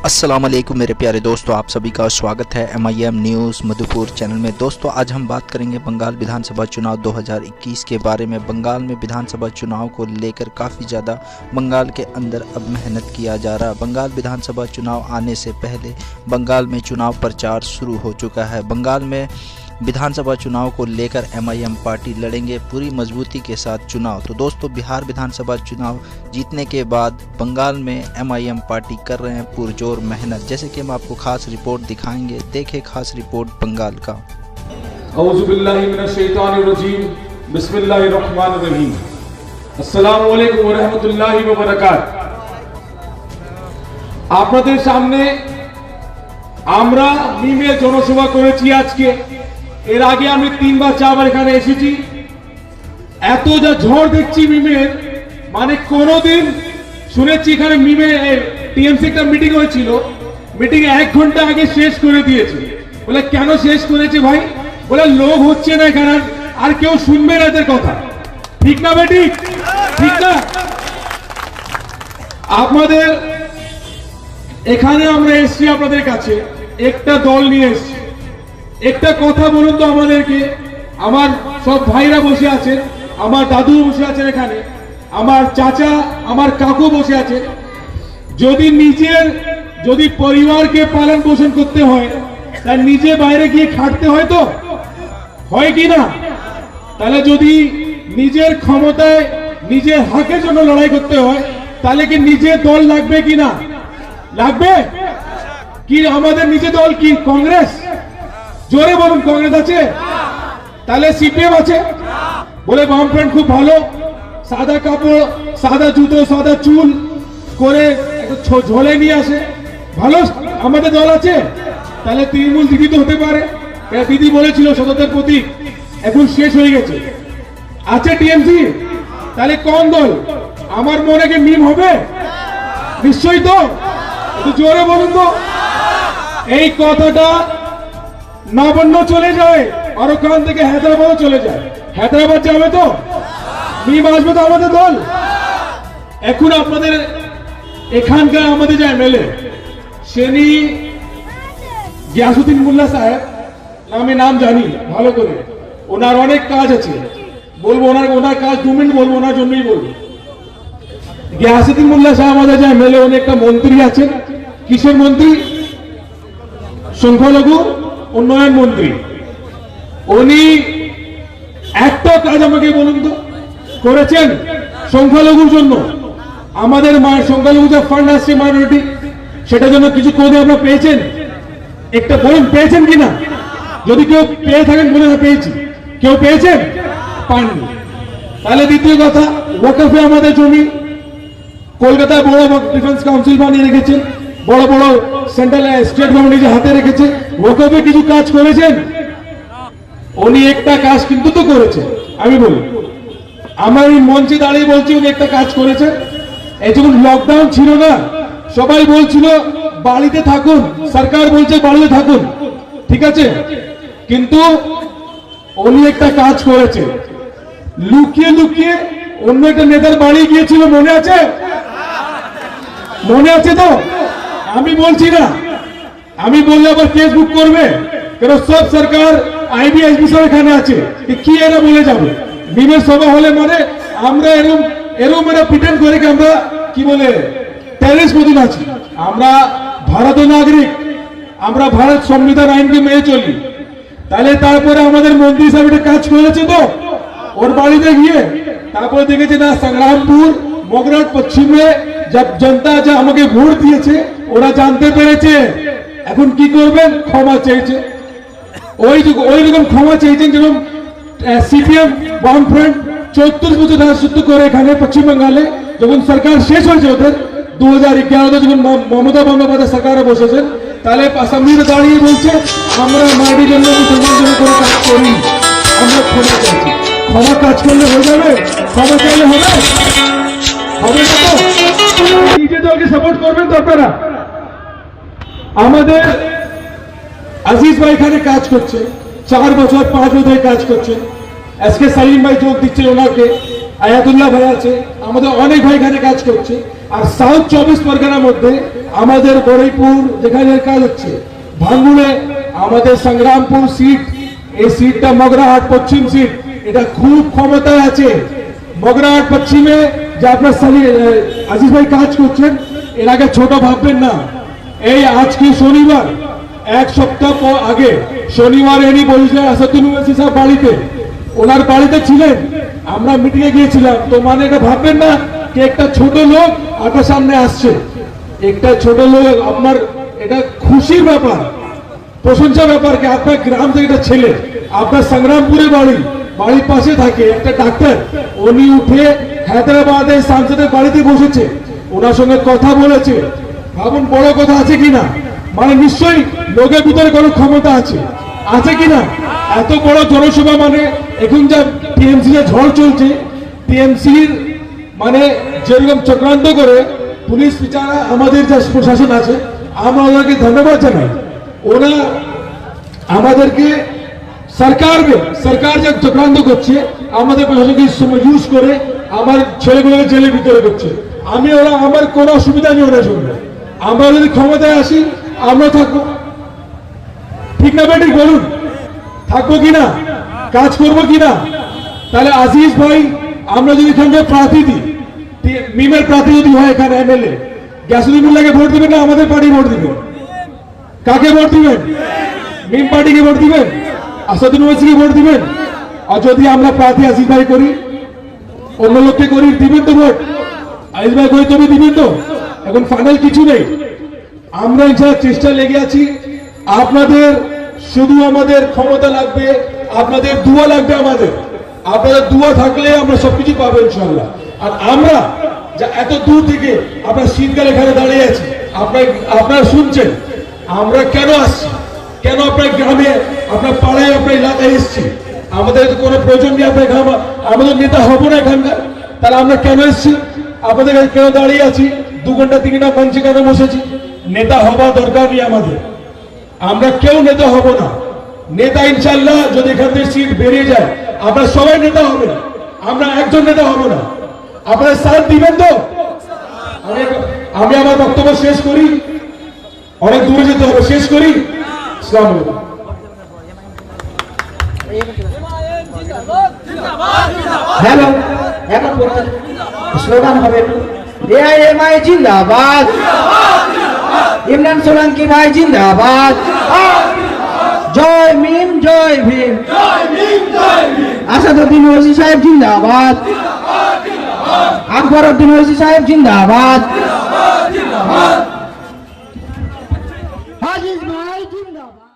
अस्सलाम वालेकुम मेरे प्यारे दोस्तों, आप सभी का स्वागत है MIM न्यूज़ मधुपुर चैनल में। दोस्तों आज हम बात करेंगे बंगाल विधानसभा चुनाव 2021 के बारे में। बंगाल में विधानसभा चुनाव को लेकर काफ़ी ज़्यादा बंगाल के अंदर अब मेहनत किया जा रहा है। बंगाल विधानसभा चुनाव आने से पहले बंगाल में चुनाव प्रचार शुरू हो चुका है। बंगाल में विधानसभा चुनाव को लेकर MIM पार्टी लड़ेंगे पूरी मजबूती के साथ चुनाव। तो दोस्तों बिहार विधानसभा चुनाव जीतने के बाद बंगाल में MIM पार्टी कर रहे हैं पुरजोर मेहनत, जैसे कि हम आपको खास रिपोर्ट दिखाएंगे। देखें खास रिपोर्ट बंगाल का। औज़ुबिल्लाहि मिनश्शैतानिर्रजीम, बिस्मिल्लाहिर्रहमानिर्रहीम। अस्सलामु अलैकुम ওয়া রাহমাতুল্লাহি ওয়া বারাকাতুহু। আপনাদের সামনে আমরা মিমে জনসভা করেছি আজকে। এর আগে আমি 3 বার 4 বার এখানে এসেছি। এত যা ঝড় দেখছি মিমের, মানে কোনোদিন শুনেছি এখানে মিমে টিএমসি একটা মিটিং হয়েছিল, মিটিং 1 ঘন্টা আগে শেষ করে দিয়েছে। বলে কেন শেষ করেছে ভাই? বলে লোক হচ্ছে না এখানে, আর কেউ শুনবে না এদের কথা। ঠিক না বেটি? ঠিক না? আপনাদের এখানে আমরা এসেছি আপনাদের কাছে একটা দল নিয়ে এসেছি। একটা কথা বলুন তো আমাদেরকে, আমার সব ভাইরা বসে আছেন, আমার দাদু বসে আছেন এখানে, আমার চাচা আমার কাকু বসে আছেন। যদি পরিবারকে পালন পোষণ করতে হয় তার নিজে বাইরে গিয়ে খাটতে হয়, তো হয় কি না? তাহলে যদি নিজের ক্ষমতায় নিজের হকের জন্য লড়াই করতে হয় তাহলে কি নিজের দল লাগবে কি না? লাগবে কি? আমাদের নিজের দল কি কংগ্রেস? জোরে বলুন, কংগ্রেস আছে? তাহলে সিপিএম আছে? বলে বামফ্রন্ট খুব ভালো, সাদা কাপড়, সাদা জুতো, সাদা চুল করে ঝোলে নিয়ে আসে, ভালো আমাদের দল আছে? তাহলে তৃণমূল দিদি তো হতে পারে। দিদি বলেছিল সততার প্রতীক, এখন শেষ হয়ে গেছে। আছে টিএমসি? তাহলে কোন দল? আমার মনে কি মিম হবে? নিশ্চয়ই তো। একটু জোরে বলুন তো। এই কথাটা নবান্ন চলে যায় আর ওখান থেকে হায়দ্রাবাদও চলে যায়। হায়দ্রাবাদ যাবে তো মিম আসবে তো আমাদের দল। এখন আপনাদের এখানকার আমাদের যে MLA সেনি গিয়াসউদ্দিন মোল্লা সাহেব, আমি নাম জানি ভালো করে, ওনার অনেক কাজ আছে, বলবো ওনার কাজ 2 মিনিট বলবো, ওনার জন্যই বলবো। গিয়াসউদ্দিন মোল্লা সাহেব আমাদের যে MLA, উনি একটা মন্ত্রী আছেন। কিসের মন্ত্রী? সংখ্যালঘু উন্নয়ন মন্ত্রী। উনি একটা কাজ আমাকে বলুন তো করেছেন সংখ্যালঘুর জন্য? আমাদের সংখ্যালঘু যে ফান্ড আসছে মাইনরিটি, সেটার জন্য কিছু করে আপনারা পেয়েছেন? একটা বলুন পেয়েছেন কিনা? যদি কেউ পেয়ে থাকেন বলে পেয়েছি। কেউ পেয়েছেন? পাননি। তাহলে দ্বিতীয় কথা, ওয়াকফে আমাদের জমি কলকাতায় বড় ডিফেন্স কাউন্সিল বানিয়ে রেখেছে, বড় বড় সেন্ট্রাল স্টেট গভর্নমেন্ট নিজে হাতে রেখেছে। ওয়াকফে কিছু কাজ করেছেন? উনি একটা কাজ কিন্তু তো করেছে। আমি বলি, আমার এই মঞ্চে দাঁড়িয়ে বলছি উনি একটা কাজ করেছে। এই যখন লকডাউন ছিল না, সবাই বলছিল বাড়িতে থাকুন, সরকার বলছে বাড়িতে থাকুন, ঠিক আছে, কিন্তু উনি একটা কাজ করেছে। লুকিয়ে লুকিয়ে অন্য একটা নেতার বাড়ি গিয়েছিল, মনে আছে? মনে আছে তো? আমি বলছি না, আমি বললে আবার ফেসবুক করবে, কারণ সব সরকার IBSB সব এখানে আছে, কি এরা বলে যাবে? মিমের সভা হলে মানে আমরা এরকম প্রিটেন্ড করে কি আমরা কি বলে টেররিস্ট মতন আছি? আমরা ভারতীয় নাগরিক, আমরা ভারত সংবিধান আইনকে মেনে চলি। তাহলে তারপরে আমাদের মন্ত্রী সাহেব একটা কাজ করেছে তো ওর বাড়িতে গিয়ে, তারপরে দেখেছে না সংগ্রামপুর মগরাট পশ্চিমে জনতা যা আমাকে ভোট দিয়েছে ওরা জানতে পেরেছে, এখন কি করবেন? ক্ষমা চেয়েছে। ওই রকম ক্ষমা চেয়েছেন যেরকম সিপিএম বামফ্রন্ট 34 বছর রাজত্ব করে এখানে পশ্চিমবঙ্গে। যখন সরকার শেষ হয়েছে ওদের 2011-তে, যখন মমতা বন্দ্যোপাধ্যায় সরকারে বসেছেন, তাহলে অ্যাসেম্বলিতে দাঁড়িয়ে বলছে আমরা মাটির জন্য মুসলমান জন্য কোনো কাজ করি, আমরা ক্ষমা চাইছি। ক্ষমা কাজ করলে হয়ে যাবে? ক্ষমা চাইলে হবে? হবে না তো? নিজের দলকে সাপোর্ট করবেন তো আপনারা। আমাদের আজিজ ভাই এখানে কাজ করছে 4 বছর 5 বছর কাজ করছে। আজকে সালিম ভাই যোগ দিচ্ছে ওনাকে, আয়াতুল্লাহ ভাই আছে, আমাদের অনেক ভাই এখানে কাজ করছে। আর সাউথ 24 পরগনার মধ্যে আমাদের বড়ইপুর যেখানে কাজ হচ্ছে, ভাঙ্গুড়ে আমাদের সংগ্রামপুর সিট, এই সিটটা মগরাহাট পশ্চিম সিট, এটা খুব ক্ষমতায় আছে। মগরাহাট পশ্চিমে যে আপনার আজিজ ভাই কাজ করছেন, এর আগে ছোট ভাববেন না। এই আজকে শনিবার, এক সপ্তাহ আগে শনিবার এনি বলেছিলেন আসাদুল ওয়াইসি সাহেব বাড়িতে, ওনার বাড়িতে ছিলেন, আমরা মিটিং এ গিয়েছিলাম। তো মানে এটা ভাববেন না যে একটা ছোট লোক আপনার সামনে আসছে, একটা ছোট লোক আপনার, এটা খুশির ব্যাপার, প্রশংসার ব্যাপার কি আপনার গ্রাম থেকে একটা ছেলে, আপনার সংগ্রামপুরে বাড়ির পাশে থাকে একটা ডাক্তার, উনি উঠে হায়দ্রাবাদে সাংসদের বাড়িতে বসেছে, ওনার সঙ্গে কথা বলেছে। ভাবুন বড় কথা আছে কিনা, মানে নিশ্চয়ই লোকের ভিতরে কোনো ক্ষমতা আছে কিনা। এত বড় জনসভা, মানে এখন যা টিএমসি যে ঝড় চলছে, টিএমসির মানে যেরকম চক্রান্ত করে পুলিশ বিচারা আমাদের যে প্রশাসন আছে, আমরা ওনাকে ধন্যবাদ জানাই। ওরা আমাদেরকে সরকার যে চক্রান্ত করছে, আমাদের প্রশাসনকে ইউজ করে আমার ছেলেগুলোকে জেলের ভিতরে করছে। আমার কোনো অসুবিধা নেই ওনার সঙ্গে। আমরা যদি ক্ষমতায় আসি আমরা থাকবো, ঠিক না বেটি বলুন, থাকবো কিনা, কাজ করবো কিনা? তাহলে আজিজ ভাই, আমরা যদি এখান থেকে প্রার্থী দিই, মিমের প্রার্থী যদি হয় এখানে এমএলএ, গ্যাসুদ্দিনুল্লাহকে ভোট দিবেন না আমাদের পার্টি ভোট দিবেন? কাকে ভোট দিবেন? মিম পার্টিকে ভোট দিবেন? আসাদুল ওয়াইসিকে ভোট দিবেন? আর যদি আমরা প্রার্থী আজিজ ভাই করি, অন্য লোককে করি, দিবেন তো ভোট? আজিজ ভাই করি তবে দিবেন তো? এখন ফাইনাল কিছু নেই, আমরা ইনশাআল্লাহ চেষ্টা লেগে আছি। আপনাদের শুধু আমাদের ক্ষমতা লাগবে, আপনাদের দুয়া লাগবে। আপনাদের দুয়া থাকলে আমরা সবকিছু পাবো ইনশাআল্লাহ। আর আমরা যা এত দূর থেকে আপনার শীতকালে এখানে দাঁড়িয়ে আছি, আপনারা শুনছেন আমরা কেন আসছি, কেন আপনার গ্রামে, আপনার পাড়ায়, আপনার এলাকায় এসছি। আমাদের কোনো প্রয়োজন নেই আপনার গ্রাম, আমাদের নেতা হবো না এখানকার, তাহলে আমরা কেন এসছি, আপনাদের কাছে কেন দাঁড়িয়ে আছি, 2 ঘন্টা 3 ঘন্টা মঞ্চে কেন বসেছি? নেতা হবার দরকার নেই আমাদের, আমরা কেউ নেতা হব না। নেতা ইনশাল্লাহ যদি এখান থেকে সিট বেরিয়ে যায়, আমরা সবাই নেতা হবে, আমরা একজন নেতা হব না। আপনারা সাথ দিবেন তো? আমি আমার বক্তব্য শেষ করি, অনেক দূরে যেতে হবে, শেষ করি। আসসালামু আলাইকুম। হ্যালো, এখন স্লোগান হবে এআইএমআই জিন্দাবাদ, ইমরান সোলাঙ্কি ভাই জিন্দাবাদ, জয় মিম জয় ভীম, আসাদুদ্দিন ওয়াইসি সাহেব জিন্দাবাদ, আকবরউদ্দিন ওয়াইসি সাহেব জিন্দাবাদ, আজিজ ভাই জিন্দাবাদ।